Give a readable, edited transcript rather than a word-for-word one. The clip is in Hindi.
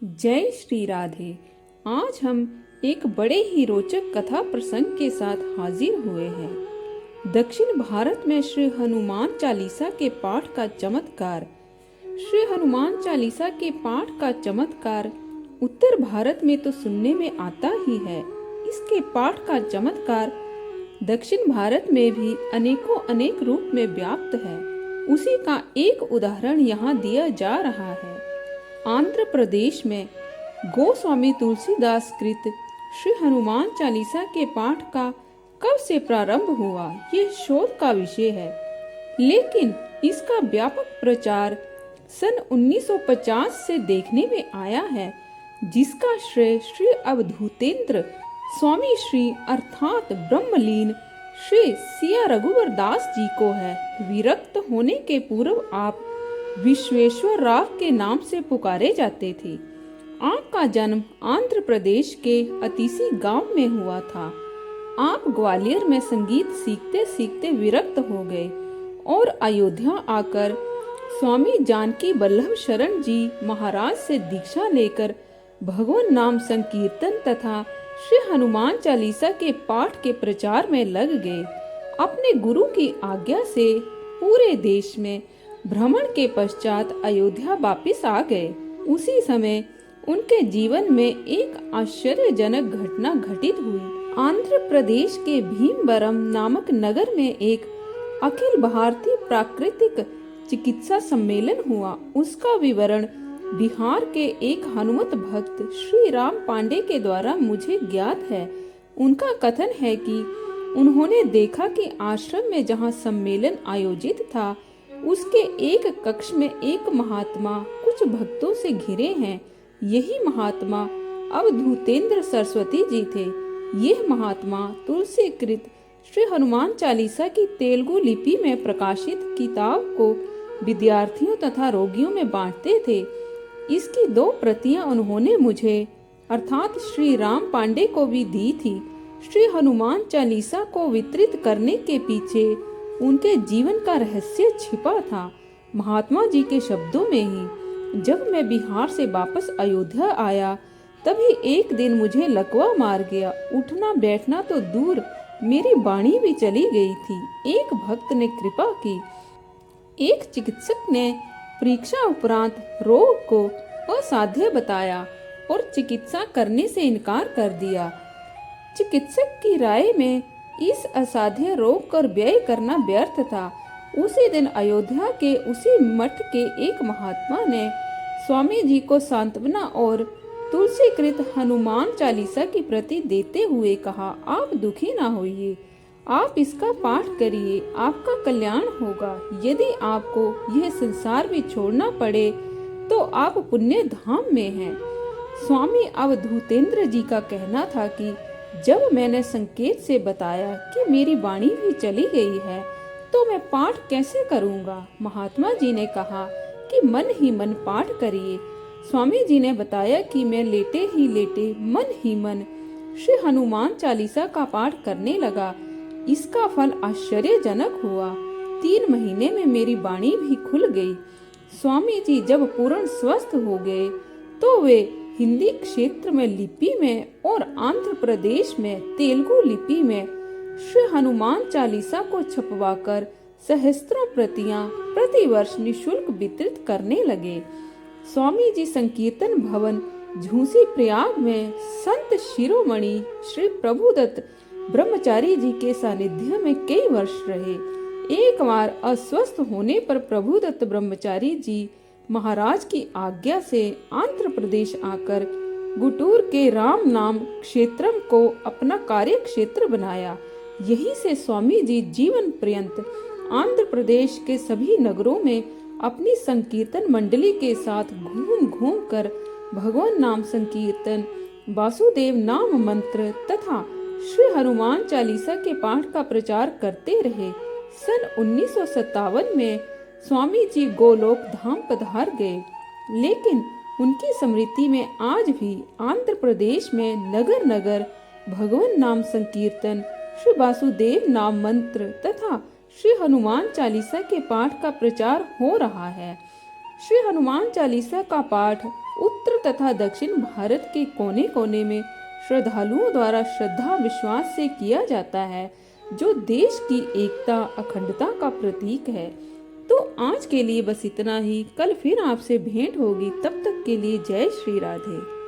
जय श्री राधे। आज हम एक बड़े ही रोचक कथा प्रसंग के साथ हाजिर हुए हैं। दक्षिण भारत में श्री हनुमान चालीसा के पाठ का चमत्कार। श्री हनुमान चालीसा के पाठ का चमत्कार उत्तर भारत में तो सुनने में आता ही है। इसके पाठ का चमत्कार दक्षिण भारत में भी अनेकों अनेक रूप में व्याप्त है। उसी का एक उदाहरण यहाँ दिया जा रहा है। आंध्र प्रदेश में गोस्वामी तुलसीदास कृत श्री हनुमान चालीसा के पाठ का कब से प्रारंभ हुआ, ये शोध का विषय है। लेकिन इसका व्यापक प्रचार सन 1950 से देखने में आया है, जिसका श्रेय श्री अवधूतेंद्र स्वामी श्री अर्थात ब्रह्मलीन श्री सिया रघुवर दास जी को है। विरक्त होने के पूर्व आप विश्वेश्वर राव के नाम से पुकारे जाते थे। आपका जन्म आंध्र प्रदेश के अतिसी गांव में हुआ था। आप ग्वालियर में संगीत सीखते सीखते विरक्त हो गए और अयोध्या आकर स्वामी जानकी वल्लभ शरण जी महाराज से दीक्षा लेकर भगवान नाम संकीर्तन तथा श्री हनुमान चालीसा के पाठ के प्रचार में लग गए। अपने गुरु की आज्ञा से पूरे देश में भ्रमण के पश्चात अयोध्या वापिस आ गए। उसी समय उनके जीवन में एक आश्चर्यजनक घटना घटित हुई। आंध्र प्रदेश के भीमवरम नामक नगर में एक अखिल भारतीय प्राकृतिक चिकित्सा सम्मेलन हुआ। उसका विवरण बिहार के एक हनुमत भक्त श्री राम पांडे के द्वारा मुझे ज्ञात है। उनका कथन है कि उन्होंने देखा कि आश्रम में जहाँ सम्मेलन आयोजित था, उसके एक कक्ष में एक महात्मा कुछ भक्तों से घिरे हैं। यही महात्मा अवधूतेंद्र सरस्वती जी थे। यह महात्मा तुलसीकृत श्री हनुमान चालीसा की तेलुगु लिपि में प्रकाशित किताब को विद्यार्थियों तथा रोगियों में बांटते थे। इसकी 2 प्रतियां उन्होंने मुझे अर्थात श्री राम पांडे को भी दी थी। श्री हनुमान चालीसा को वितरित करने के पीछे उनके जीवन का रहस्य छिपा था। महात्मा जी के शब्दों में ही, जब मैं बिहार से वापस अयोध्या आया, तभी एक दिन मुझे लकवा मार गया। उठना बैठना तो दूर, मेरी वाणी भी चली गई थी। एक भक्त ने कृपा की। एक चिकित्सक ने परीक्षा उपरांत रोग को असाध्य बताया और चिकित्सा करने से इनकार कर दिया। चिकित्सक की राय में इस असाध्य रोग कर व्यय करना व्यर्थ था। उसी दिन अयोध्या के उसी मठ के एक महात्मा ने स्वामी जी को सांत्वना और तुलसीकृत हनुमान चालीसा की प्रति देते हुए कहा, आप दुखी ना होइए, आप इसका पाठ करिए, आपका कल्याण होगा। यदि आपको यह संसार भी छोड़ना पड़े तो आप पुण्य धाम में हैं। स्वामी अवधूतेंद्र जी का कहना था कि जब मैंने संकेत से बताया कि मेरी वाणी भी चली गई है, तो मैं पाठ कैसे करूंगा। महात्मा जी ने कहा कि मन ही मन पाठ करिए। स्वामी जी ने बताया कि मैं लेटे ही लेटे मन ही मन श्री हनुमान चालीसा का पाठ करने लगा। इसका फल आश्चर्यजनक हुआ। 3 महीने में मेरी वाणी भी खुल गई। स्वामी जी जब पूर्ण स्वस्थ हो गए तो वे हिंदी क्षेत्र में लिपि में और आंध्र प्रदेश में तेलुगु लिपि में श्री हनुमान चालीसा को छपवाकर सहस्त्रों प्रतियां प्रतिवर्ष निशुल्क वितरित करने लगे। स्वामी जी संकीर्तन भवन झूसी प्रयाग में संत शिरोमणि श्री प्रभुदत्त ब्रह्मचारी जी के सानिध्य में कई वर्ष रहे। एक बार अस्वस्थ होने पर प्रभुदत्त ब्रह्मचारी जी महाराज की आज्ञा से आंध्र प्रदेश आकर गुटूर के राम नाम क्षेत्रम को अपना कार्य क्षेत्र बनाया। यहीं से स्वामी जी जीवन पर्यंत आंध्र प्रदेश के सभी नगरों में अपनी संकीर्तन मंडली के साथ घूम घूम कर भगवान नाम संकीर्तन, वासुदेव नाम मंत्र तथा श्री हनुमान चालीसा के पाठ का प्रचार करते रहे। सन 1957 में स्वामी जी गोलोक धाम पधार गए, लेकिन उनकी स्मृति में आज भी आंध्र प्रदेश में नगर नगर भगवान नाम संकीर्तन, श्री वासुदेव नाम मंत्र तथा श्री हनुमान चालीसा के पाठ का प्रचार हो रहा है। श्री हनुमान चालीसा का पाठ उत्तर तथा दक्षिण भारत के कोने कोने में श्रद्धालुओं द्वारा श्रद्धा विश्वास से किया जाता है, जो देश की एकता अखंडता का प्रतीक है। तो आज के लिए बस इतना ही। कल फिर आपसे भेंट होगी। तब तक के लिए जय श्री राधे।